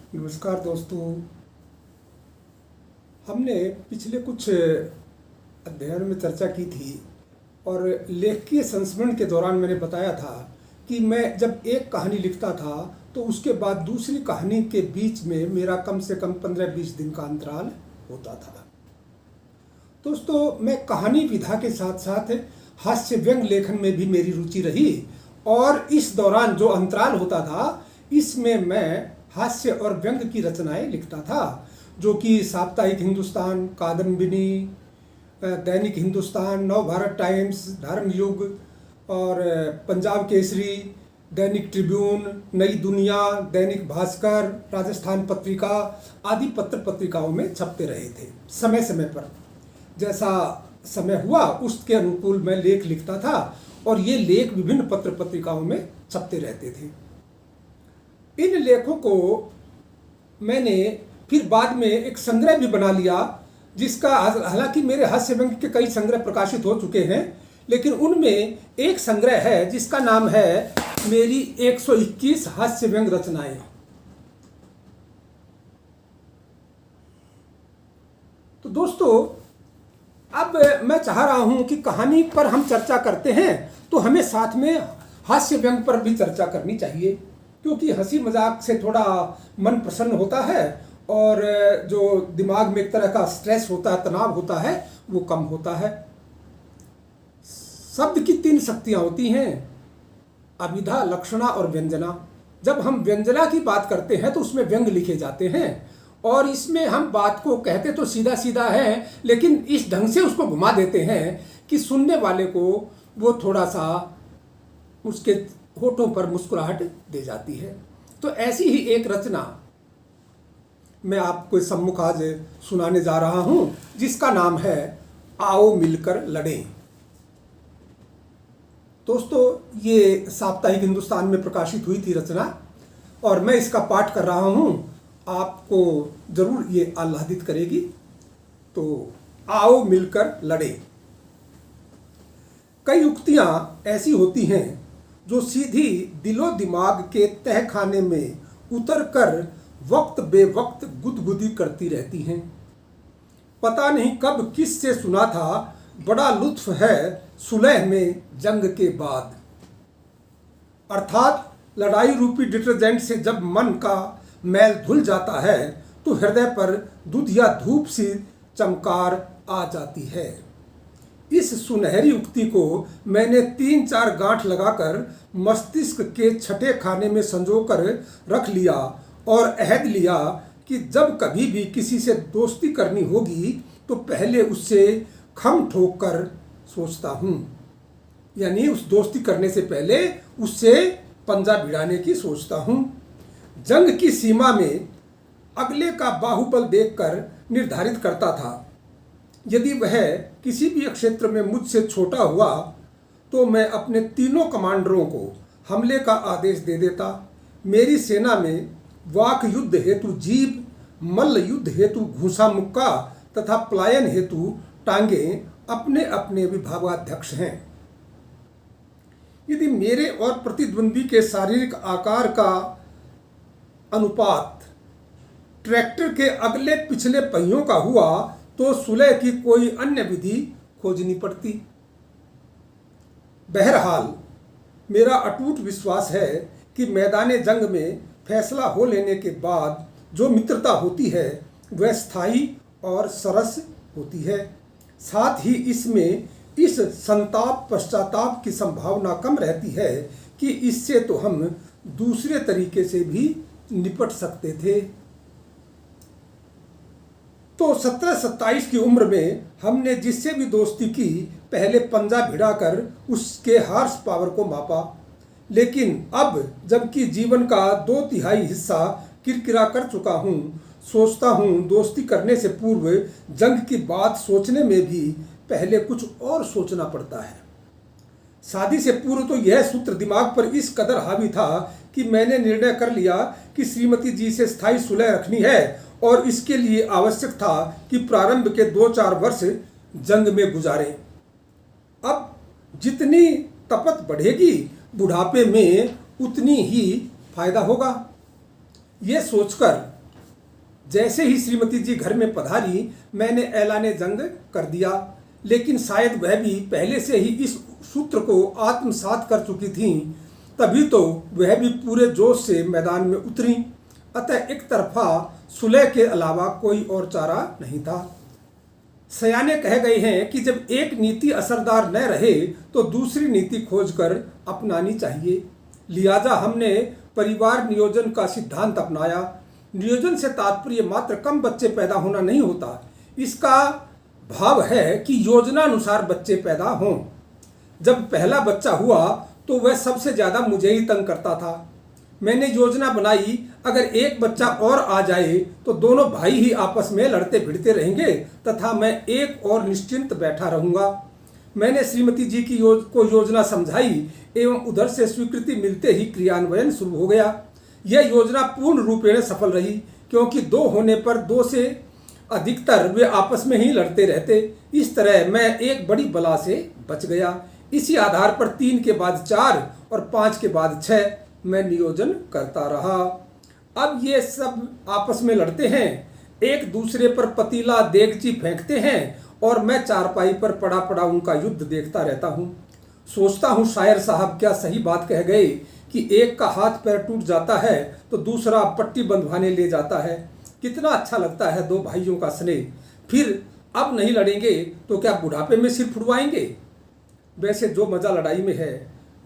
नमस्कार दोस्तों। हमने पिछले कुछ अध्ययन में चर्चा की थी और लेखकीय संस्मरण के दौरान मैंने बताया था कि मैं जब एक कहानी लिखता था तो उसके बाद दूसरी कहानी के बीच में मेरा कम से कम 15-20 दिन का अंतराल होता था। दोस्तों, मैं कहानी विधा के साथ साथ हास्य व्यंग लेखन में भी मेरी रुचि रही और इस दौरान जो अंतराल होता था इसमें मैं हास्य और व्यंग की रचनाएं लिखता था, जो कि साप्ताहिक हिंदुस्तान, कादम्बिनी, दैनिक हिंदुस्तान, नव भारत टाइम्स, धर्म युग और पंजाब केसरी, दैनिक ट्रिब्यून, नई दुनिया, दैनिक भास्कर, राजस्थान पत्रिका आदि पत्र पत्रिकाओं में छपते रहे थे। समय समय पर जैसा समय हुआ उसके अनुकूल मैं लेख लिखता था और ये लेख विभिन्न पत्र पत्रिकाओं में छपते रहते थे। इन लेखों को मैंने फिर बाद में एक संग्रह भी बना लिया, जिसका हालांकि मेरे हास्य व्यंग के कई संग्रह प्रकाशित हो चुके हैं, लेकिन उनमें एक संग्रह है जिसका नाम है मेरी 121 हास्य व्यंग रचनाएं। तो दोस्तों, अब मैं चाह रहा हूं कि कहानी पर हम चर्चा करते हैं तो हमें साथ में हास्य व्यंग पर भी चर्चा करनी चाहिए, क्योंकि हंसी मजाक से थोड़ा मन प्रसन्न होता है और जो दिमाग में एक तरह का स्ट्रेस होता है, तनाव होता है, वो कम होता है। शब्द की 3 शक्तियां होती हैं, अभिधा, लक्षणा और व्यंजना। जब हम व्यंजना की बात करते हैं तो उसमें व्यंग लिखे जाते हैं और इसमें हम बात को कहते तो सीधा सीधा है, लेकिन इस ढंग से उसको घुमा देते हैं कि सुनने वाले को वो थोड़ा सा उसके होठों पर मुस्कुराहट दे जाती है। तो ऐसी ही एक रचना मैं आपको सम्मुख आज सुनाने जा रहा हूं, जिसका नाम है आओ मिलकर लड़ें। दोस्तों, ये साप्ताहिक हिंदुस्तान में प्रकाशित हुई थी रचना और मैं इसका पाठ कर रहा हूं, आपको जरूर ये आह्लादित करेगी। तो आओ मिलकर लड़ें। कई उक्तियां ऐसी होती हैं जो सीधी दिलो दिमाग के तह खाने में उतरकर वक्त बेवक्त गुदगुदी करती रहती हैं। पता नहीं कब किस से सुना था, बड़ा लुत्फ है सुलह में जंग के बाद। अर्थात लड़ाई रूपी डिटर्जेंट से जब मन का मैल धुल जाता है तो हृदय पर दूध या धूप सी चमकार आ जाती है। इस सुनहरी उक्ति को मैंने 3-4 गांठ लगाकर मस्तिष्क के छठे खाने में संजोकर रख लिया और अहद लिया कि जब कभी भी किसी से दोस्ती करनी होगी तो पहले उससे खम ठोक कर सोचता हूँ, यानी उस दोस्ती करने से पहले उससे पंजा भिड़ाने की सोचता हूँ। जंग की सीमा में अगले का बाहुबल देखकर निर्धारित करता था। यदि वह किसी भी क्षेत्र में मुझसे छोटा हुआ तो मैं अपने तीनों कमांडरों को हमले का आदेश दे देता। मेरी सेना में वाक युद्ध हेतु जीप, मल्ल युद्ध हेतु घूसा मुक्का तथा पलायन हेतु टांगे अपने अपने विभागाध्यक्ष हैं। यदि मेरे और प्रतिद्वंदी के शारीरिक आकार का अनुपात ट्रैक्टर के अगले पिछले पहियों का हुआ तो सुलह की कोई अन्य विधि खोजनी पड़ती। बहरहाल मेरा अटूट विश्वास है कि मैदान जंग में फैसला हो लेने के बाद जो मित्रता होती है वह स्थायी और सरस होती है। साथ ही इसमें इस संताप पश्चाताप की संभावना कम रहती है कि इससे तो हम दूसरे तरीके से भी निपट सकते थे। तो 17-27 की उम्र में हमने जिससे भी दोस्ती की पहले पंजा भिड़ाकर उसके हार्स पावर को मापा, लेकिन अब जबकि जीवन का 2/3 हिस्सा किरकिरा कर चुका हूँ, सोचता हूँ दोस्ती करने से पूर्व जंग की बात सोचने में भी पहले कुछ और सोचना पड़ता है। शादी से पूर्व तो यह सूत्र दिमाग पर इस कदर हावी था कि मैंने निर्णय कर लिया कि श्रीमती जी से स्थायी सुलह रखनी है और इसके लिए आवश्यक था कि प्रारंभ के 2-4 वर्ष जंग में गुजारें। अब जितनी तपत बढ़ेगी बुढ़ापे में उतनी ही फायदा होगा। ये सोचकर जैसे ही श्रीमती जी घर में पधारी मैंने ऐलाने जंग कर दिया, लेकिन शायद वह भी पहले से ही इस सूत्र को आत्मसात कर चुकी थीं, तभी तो वह भी पूरे जोश से मैदान में उतरी। अतः एक तरफा सुलह के अलावा कोई और चारा नहीं था। सयाने कह गए हैं कि जब एक नीति असरदार न रहे तो दूसरी नीति खोजकर अपनानी चाहिए। लिहाजा हमने परिवार नियोजन का सिद्धांत अपनाया। नियोजन से तात्पर्य मात्र कम बच्चे पैदा होना नहीं होता, इसका भाव है कि योजनानुसार बच्चे पैदा हों। जब पहला बच्चा हुआ तो वह सबसे ज़्यादा मुझे ही तंग करता था। मैंने योजना बनाई, अगर एक बच्चा और आ जाए तो दोनों भाई ही आपस में लड़ते भिड़ते रहेंगे तथा मैं एक और निश्चिंत बैठा रहूँगा। मैंने श्रीमती जी की योजना समझाई एवं उधर से स्वीकृति मिलते ही क्रियान्वयन शुरू हो गया। यह योजना पूर्ण रूपेण सफल रही, क्योंकि दो होने पर दो से अधिकतर वे आपस में ही लड़ते रहते। इस तरह मैं एक बड़ी बला से बच गया। इसी आधार पर 3 के बाद 4 और 5 के बाद 6 मैं नियोजन करता रहा। अब ये सब आपस में लड़ते हैं, एक दूसरे पर पतीला देगची फेंकते हैं और मैं चारपाई पर पड़ा पड़ा उनका युद्ध देखता रहता हूँ। सोचता हूँ शायर साहब क्या सही बात कह गए कि एक का हाथ पैर टूट जाता है तो दूसरा पट्टी बंधवाने ले जाता है। कितना अच्छा लगता है दो भाइयों का स्नेह। फिर अब नहीं लड़ेंगे तो क्या बुढ़ापे में सिर फुड़वाएंगे। वैसे जो मज़ा लड़ाई में है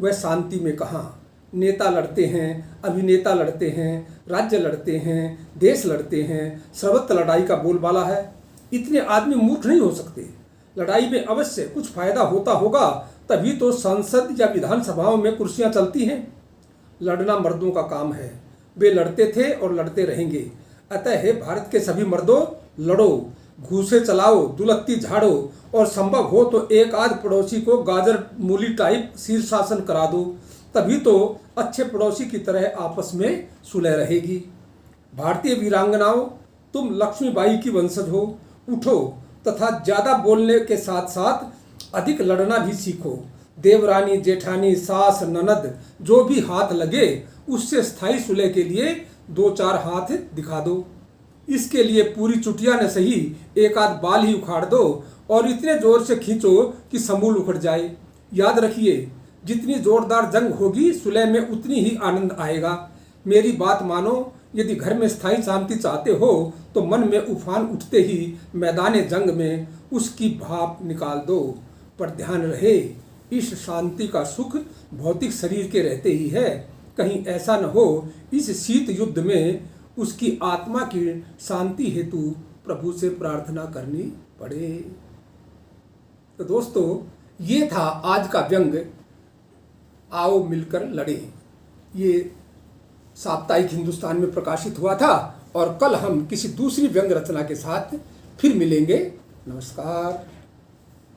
वह शांति में कहाँ। नेता लड़ते हैं, अभिनेता लड़ते हैं, राज्य लड़ते हैं, देश लड़ते हैं, सर्वत्र लड़ाई का बोलबाला है। इतने आदमी मूर्ख नहीं हो सकते। लड़ाई में अवश्य कुछ फायदा होता होगा, तभी तो संसद या विधानसभाओं में कुर्सियां चलती हैं। लड़ना मर्दों का काम है, वे लड़ते थे और लड़ते रहेंगे। अतः हे भारत के सभी मर्दों, लड़ो, घूसे चलाओ, दुलत्ती झाड़ो और संभव हो तो एक आध पड़ोसी को गाजर मूली टाइप शीर्षासन करा दो, तभी तो अच्छे पड़ोसी की तरह आपस में सुलह रहेगी। भारतीय वीरांगनाओं, तुम लक्ष्मीबाई की वंशज हो, उठो तथा ज़्यादा बोलने के साथ साथ अधिक लड़ना भी सीखो। देवरानी, जेठानी, सास, ननद जो भी हाथ लगे उससे स्थायी सुलह के लिए 2-4 हाथ दिखा दो। इसके लिए पूरी चुटिया न सही एक आध बाल ही उखाड़ दो और इतने जोर से खींचो कि समूल उखड़ जाए। याद रखिए, जितनी जोरदार जंग होगी सुलह में उतनी ही आनंद आएगा। मेरी बात मानो, यदि घर में स्थायी शांति चाहते हो तो मन में उफान उठते ही मैदान जंग में उसकी भाप निकाल दो। पर ध्यान रहे, इस शांति का सुख भौतिक शरीर के रहते ही है। कहीं ऐसा न हो इस शीत युद्ध में उसकी आत्मा की शांति हेतु प्रभु से प्रार्थना करनी पड़े। तो दोस्तों, ये था आज का व्यंग, आओ मिलकर लड़ें। ये साप्ताहिक हिंदुस्तान में प्रकाशित हुआ था और कल हम किसी दूसरी व्यंग रचना के साथ फिर मिलेंगे। नमस्कार।